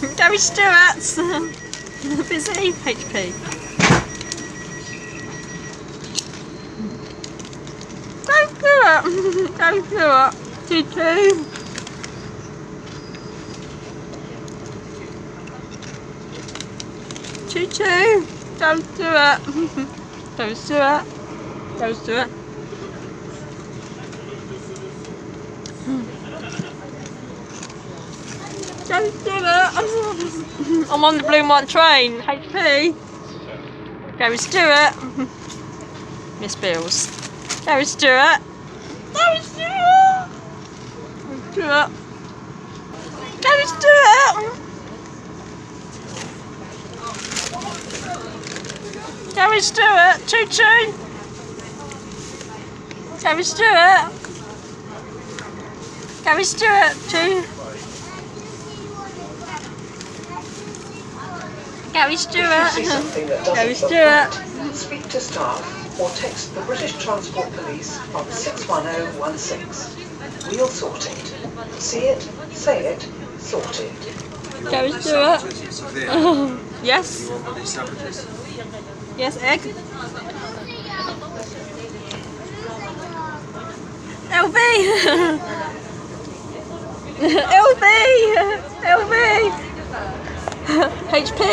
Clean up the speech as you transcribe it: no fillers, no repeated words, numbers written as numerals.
Gary Stewart's busy. HP. Gary Stewart. Gary Stewart. 2-2. Choo-choo. Gary Stewart. Gary Stewart. Gary Stewart. Gary Stewart. I'm on the blue and white train. HP. Gary Stewart. Miss Bills. Gary Stewart. Gary Stewart. Stewart. Gary Stewart. Gary Stewart. Choo choo. Gary Stewart. Gary Stewart. Choo. Gary Stewart. Gary Stewart. Speak to staff or text the British Transport Police on 61016. We'll sort it. See it, say it, sort it. Gary Stewart. Yes. You want one of these sandwiches? Yes, egg. LV. LV. LV. HP.